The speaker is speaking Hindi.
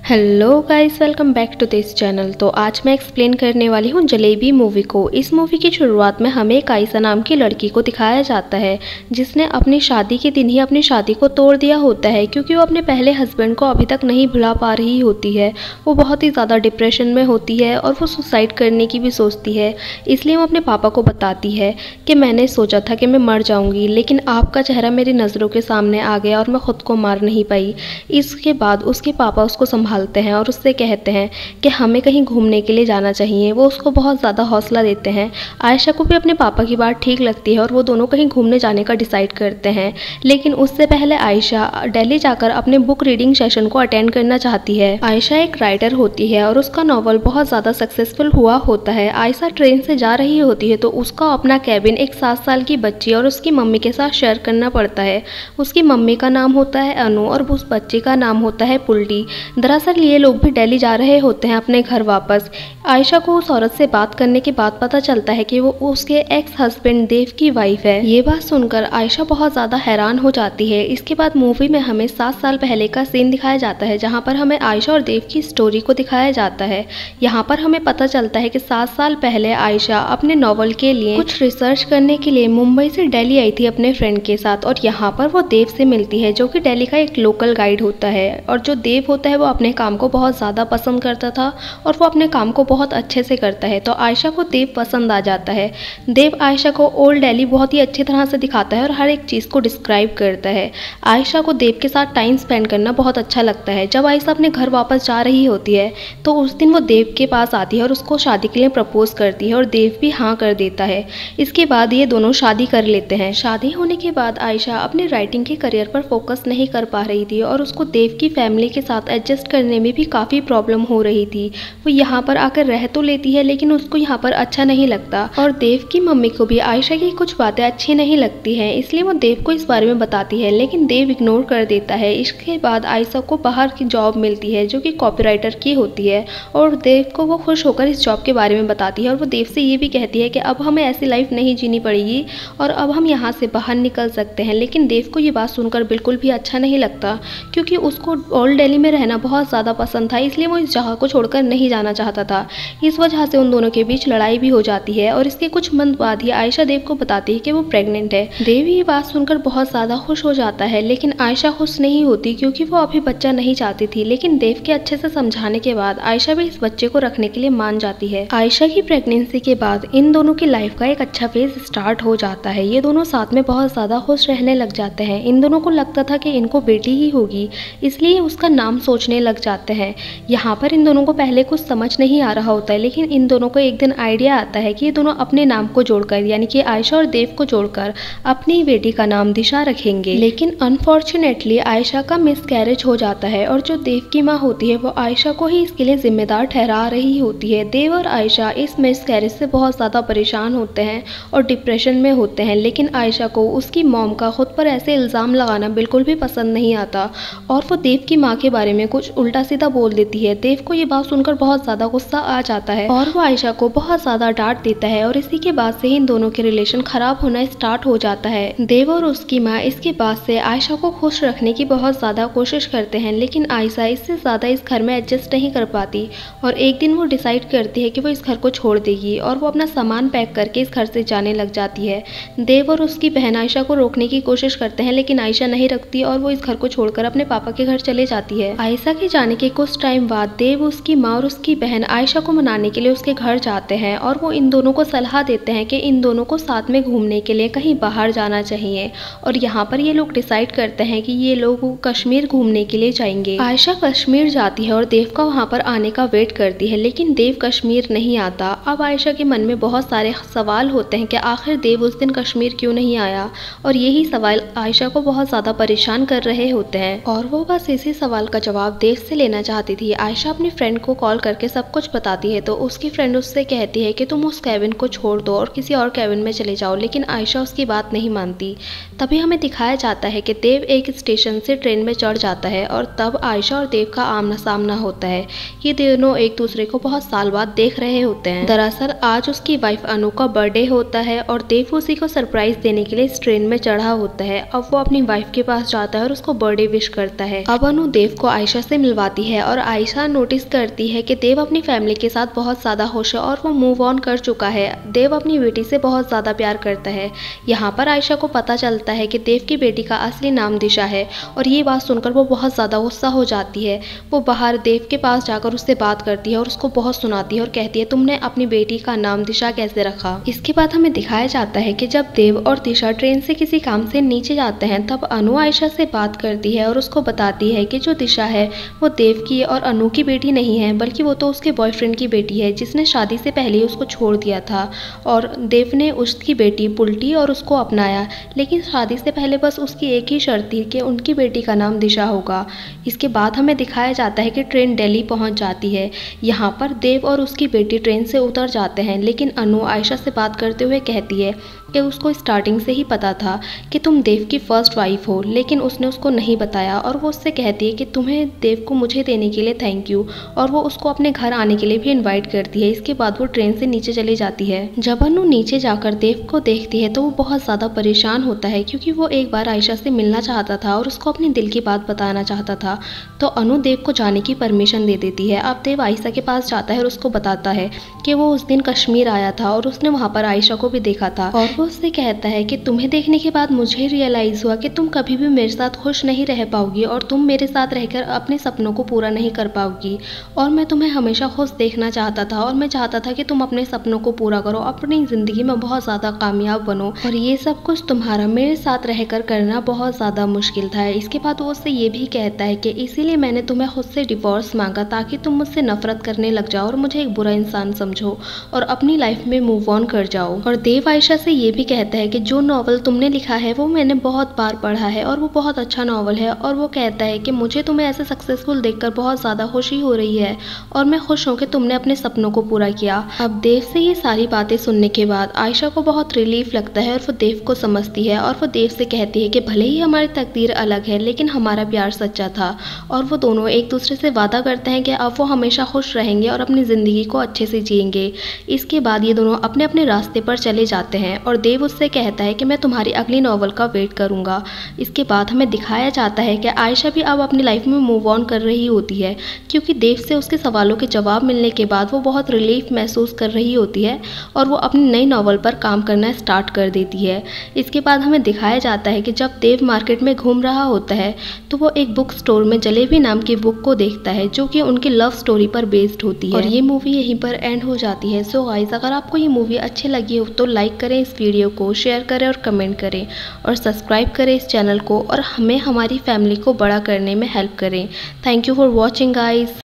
Hello guys, welcome back to this channel. तो आज मैं एक्सप्लेन करने वाली हूँ जलेबी मूवी को। इस मूवी की शुरुआत में हमें एक आयशा नाम की लड़की को दिखाया जाता है जिसने अपनी शादी के दिन ही अपनी शादी को तोड़ दिया होता है क्योंकि वो अपने पहले हस्बैंड को अभी तक नहीं भुला पा रही होती है। वो बहुत ही ज़्यादा डिप्रेशन में होती है और वो सुसाइड करने की भी सोचती है। इसलिए वो अपने पापा को बताती है कि मैंने सोचा था कि मैं मर जाऊँगी, लेकिन आपका चेहरा मेरी नज़रों के सामने आ गया और मैं खुद को मार नहीं पाई। इसके बाद उसके पापा उसको संभालते हैं और उससे कहते हैं कि हमें कहीं घूमने के लिए जाना चाहिए। वो उसको बहुत ज़्यादा हौसला देते हैं। आयशा को भी अपने पापा की बात ठीक लगती है और वो दोनों कहीं घूमने जाने का डिसाइड करते हैं। लेकिन उससे पहले आयशा दिल्ली जाकर अपने बुक रीडिंग सेशन को अटेंड करना चाहती है। आयशा एक राइटर होती है और उसका नॉवल बहुत ज़्यादा सक्सेसफुल हुआ होता है। आयशा ट्रेन से जा रही होती है तो उसका अपना कैबिन एक 7 साल की बच्ची और उसकी मम्मी के साथ शेयर करना पड़ता है। उसकी मम्मी का नाम होता है अनु और उस बच्चे का नाम होता है पुल्टी। दरअसल ये लोग भी दिल्ली जा रहे होते हैं अपने घर वापस। आयशा को उस औरत से बात करने के बाद पता चलता है कि वो उसके एक्स हस्बैंड देव की वाइफ है। ये बात सुनकर आयशा बहुत ज़्यादा हैरान हो जाती है। इसके बाद मूवी में हमें 7 साल पहले का सीन दिखाया जाता है जहाँ पर हमें आयशा और देव की स्टोरी को दिखाया जाता है। यहाँ पर हमें पता चलता है कि 7 साल पहले आयशा अपने नॉवल के लिए कुछ रिसर्च करने के लिए मुंबई से दिल्ली आई थी अपने फ्रेंड के साथ और यहाँ पर वो देव से मिलती है जो कि दिल्ली का एक लोकल गाइड होता है। और जो देव होता है वो अपने काम को बहुत ज़्यादा पसंद करता था और वो अपने काम को बहुत अच्छे से करता है। तो आयशा को देव पसंद आ जाता है। देव आयशा को ओल्ड दिल्ली बहुत ही अच्छी तरह से दिखाता है और हर एक चीज़ को डिस्क्राइब करता है। आयशा को देव के साथ टाइम स्पेंड करना बहुत अच्छा लगता है। जब आयशा अपने घर वापस जा रही होती है तो उस दिन वो देव के पास आती है और उसको शादी के लिए प्रपोज करती है और देव भी हाँ कर देता है। इसके बाद ये दोनों शादी कर लेते हैं। शादी होने के बाद आयशा अपने राइटिंग के करियर पर फोकस नहीं कर पा रही थी और उसको देव की फैमिली के साथ एडजस्ट करने में भी काफ़ी प्रॉब्लम हो रही थी। वो यहाँ पर आकर रह तो लेती है लेकिन उसको यहाँ पर अच्छा नहीं लगता और देव की मम्मी को भी आयशा की कुछ बातें अच्छी नहीं लगती हैं। इसलिए वो देव को इस बारे में बताती है लेकिन देव इग्नोर कर देता है। इसके बाद आयशा को बाहर की जॉब मिलती है जो कि कॉपीराइटर की होती है और देव को वो खुश होकर इस जॉब के बारे में बताती है और वो देव से ये भी कहती है कि अब हमें ऐसी लाइफ नहीं जीनी पड़ेगी और अब हम यहाँ से बाहर निकल सकते हैं। लेकिन देव को ये बात सुनकर बिल्कुल भी अच्छा नहीं लगता क्योंकि उसको ओल्ड दिल्ली में रहना बहुत ज़्यादा पसंद था, इसलिए वो इस जगह को छोड़कर नहीं जाना चाहता था। इस वजह से उन दोनों के बीच लड़ाई भी हो जाती है और इसके कुछ मंथ बाद ही आयशा देव को बताती है कि वो प्रेग्नेंट है। देव ये बात सुनकर बहुत ज़्यादा खुश हो जाता है लेकिन आयशा खुश नहीं होती क्योंकि वो अभी बच्चा नहीं चाहती थी। लेकिन देव के अच्छे से समझाने के बाद आयशा भी इस बच्चे को रखने के लिए मान जाती है। आयशा की प्रेगनेंसी के बाद इन दोनों की लाइफ का एक अच्छा फेज स्टार्ट हो जाता है। ये दोनों साथ में बहुत ज़्यादा खुश रहने लग जाते हैं। इन दोनों को लगता था कि इनको बेटी ही होगी, इसलिए उसका नाम सोचने लग जाते हैं। यहाँ पर इन दोनों को पहले कुछ समझ नहीं आ रहा होता है लेकिन इन दोनों को एक दिन आइडिया आता है कि ये दोनों अपने नाम को जोड़कर यानी कि आयशा और देव को जोड़कर अपनी बेटी का नाम दिशा रखेंगे। लेकिन अनफॉर्चुनेटली आयशा का मिसकैरेज हो जाता है और जो देव की माँ होती है वो आयशा को ही इसके लिए जिम्मेदार ठहरा रही होती है। देव और आयशा इस मिसकैरेज से बहुत ज़्यादा परेशान होते हैं और डिप्रेशन में होते हैं। लेकिन आयशा को उसकी मॉम का खुद पर ऐसे इल्ज़ाम लगाना बिल्कुल भी पसंद नहीं आता और वो देव की माँ के बारे में कुछ उल्टा सीधा बोल देती है। देव को ये बात सुनकर बहुत ज़्यादा गुस्सा आ जाता है और वो आयशा को बहुत ज़्यादा डांट देता है और इसी के बाद से इन दोनों के रिलेशन खराब होना स्टार्ट हो जाता है। देव और उसकी माँ इसके बाद से आयशा को खुश रखने की बहुत ज़्यादा कोशिश करते हैं लेकिन आयशा इससे ज़्यादा इस घर में एडजस्ट नहीं कर पाती और एक दिन वो डिसाइड करती है कि वो इस घर को छोड़ देगी और वो अपना सामान पैक करके इस घर से जाने लग जाती है। देव और उसकी बहन आयशा को रोकने की कोशिश करते हैं लेकिन आयशा नहीं रखती और वो इस घर को छोड़कर अपने पापा के घर चले जाती है। आयशा के जाने के कुछ टाइम बाद देव, उसकी माँ और उसकी बहन आयशा को मनाने के लिए उसके घर जाते हैं और वो इन दोनों को सलाह देते हैं कि इन दोनों को साथ में घूमने के लिए कहीं बाहर जाना चाहिए। और यहाँ पर ये लोग डिसाइड करते हैं कि ये लोग कश्मीर घूमने के लिए जाएंगे। आयशा कश्मीर जाती है और देव का वहाँ पर आने का वेट करती है लेकिन देव कश्मीर नहीं आता। अब आयशा के मन में बहुत सारे सवाल होते हैं कि आखिर देव उस दिन कश्मीर क्यों नहीं आया और यही सवाल आयशा को बहुत ज़्यादा परेशान कर रहे होते हैं और वो बस इसी सवाल का जवाब देव से लेना चाहती थी। आयशा अपनी फ्रेंड को कॉल करके सब कुछ बताती है तो उसकी फ्रेंड उससे कहती है कि तुम उस कैबिन को छोड़ दो और किसी और कैबिन में चले जाओ, लेकिन आयशा उसकी बात नहीं मानती। तभी हमें दिखाया जाता है कि देव एक स्टेशन से ट्रेन में चढ़ जाता है और तब आयशा और देव का आमना सामना होता है। ये दोनों एक दूसरे को बहुत साल बाद देख रहे होते हैं। दरअसल आज उसकी वाइफ अनु का बर्थडे होता है और देव उसी को सरप्राइज देने के लिए इस ट्रेन में चढ़ा होता है। अब वो अपनी वाइफ के पास जाता है और उसको बर्थडे विश करता है। अब अनु देव को आयशा से मिलवाती है और आयशा नोटिस करती है कि देव अपनी फैमिली के साथ बहुत ज़्यादा खुश है और वो मूव ऑन कर चुका है। देव अपनी बेटी से बहुत ज़्यादा प्यार करता है। यहाँ पर आयशा को पता चलता है कि देव की बेटी का असली नाम दिशा है और ये बात सुनकर वो बहुत ज़्यादा गुस्सा हो जाती है। वो बाहर देव के पास जाकर उससे बात करती है और उसको बहुत सुनाती है और कहती है तुमने अपनी बेटी का नाम दिशा कैसे रखा। इसके बाद हमें दिखाया जाता है कि जब देव और दिशा ट्रेन से किसी काम से नीचे जाते हैं तब अनु आयशा से बात करती है और उसको बताती है कि जो दिशा है वो देव की और अनु की बेटी नहीं है, बल्कि वो तो उसके बॉयफ्रेंड की बेटी है जिसने शादी से पहले ही उसको छोड़ दिया था। और देव ने उसकी बेटी पुलटी और उसको अपनाया, लेकिन शादी से पहले बस उसकी एक ही शर्त थी कि उनकी बेटी का नाम दिशा होगा। इसके बाद हमें दिखाया जाता है कि ट्रेन दिल्ली पहुंच जाती है। यहाँ पर देव और उसकी बेटी ट्रेन से उतर जाते हैं, लेकिन अनु आयशा से बात करते हुए कहती है कि उसको स्टार्टिंग से ही पता था कि तुम देव की फर्स्ट वाइफ हो, लेकिन उसने उसको नहीं बताया। और वो उससे कहती है कि तुम्हें देव को मुझे देने के लिए थैंक यू, और वो उसको अपने घर आने के लिए भी इनवाइट करती है। इसके बाद वो ट्रेन से नीचे चली जाती है। जब अनु नीचे जाकर देव को देखती है तो वो बहुत ज़्यादा परेशान होता है, क्योंकि वो एक बार आयशा से मिलना चाहता था और उसको अपनी दिल की बात बताना चाहता था। तो अनु देव को जाने की परमिशन दे देती है। अब देव आयशा के पास जाता है और उसको बताता है कि वो उस दिन कश्मीर आया था और उसने वहाँ पर आयशा को भी देखा था। और वो उससे कहता है कि तुम्हें देखने के बाद मुझे रियलाइज़ हुआ कि तुम कभी भी मेरे साथ खुश नहीं रह पाओगी और तुम मेरे साथ रहकर अपने सपनों को पूरा नहीं कर पाओगी, और मैं तुम्हें हमेशा खुश देखना चाहता था और मैं चाहता था कि तुम अपने सपनों को पूरा करो, अपनी ज़िंदगी में बहुत ज़्यादा कामयाब बनो, और ये सब कुछ तुम्हारा मेरे साथ रहकर करना बहुत ज़्यादा मुश्किल था। इसके बाद वो उससे ये भी कहता है कि इसीलिए मैंने तुम्हें खुद से डिवोर्स मांगा, ताकि तुम मुझसे नफरत करने लग जाओ और मुझे एक बुरा इंसान समझो और अपनी लाइफ में मूव ऑन कर जाओ। और देव आयशा से ये भी कहता है कि जो नॉवल तुमने लिखा है वो मैंने बहुत बार पढ़ा है और वो बहुत अच्छा नॉवल है। और वो कहता है कि मुझे तुम्हें ऐसे सक्सेसफुल देखकर बहुत ज़्यादा खुशी हो रही है और मैं खुश हूँ कि तुमने अपने सपनों को पूरा किया। अब देव से ये सारी बातें सुनने के बाद आयशा को बहुत रिलीफ लगता है और वो देव को समझती है और वो देव से कहती है कि भले ही हमारी तकदीर अलग है, लेकिन हमारा प्यार सच्चा था। और वो दोनों एक दूसरे से वादा करते हैं कि अब वो हमेशा खुश रहेंगे और अपनी ज़िंदगी को अच्छे से जिएंगे। इसके बाद ये दोनों अपने अपने रास्ते पर चले जाते हैं और देव उससे कहता है कि मैं तुम्हारी अगली नॉवल का वेट करूंगा। इसके बाद हमें दिखाया जाता है कि आयशा भी अब अपनी लाइफ में मूव ऑन कर रही होती है, क्योंकि देव से उसके सवालों के जवाब मिलने के बाद वो बहुत रिलीफ महसूस कर रही होती है और वो अपनी नई नॉवल पर काम करना स्टार्ट कर देती है। इसके बाद हमें दिखाया जाता है कि जब देव मार्केट में घूम रहा होता है तो वो एक बुक स्टोर में जलेबी नाम की बुक को देखता है, जो कि उनकी लव स्टोरी पर बेस्ड होती है। और ये मूवी यहीं पर एंड हो जाती है। सो गाइस, अगर आपको ये मूवी अच्छी लगी हो तो लाइक करें इस वीडियो को, शेयर करें और कमेंट करें और सब्सक्राइब करें इस चैनल को, और हमें हमारी फैमिली को बड़ा करने में हेल्प करें। Thank you for watching guys.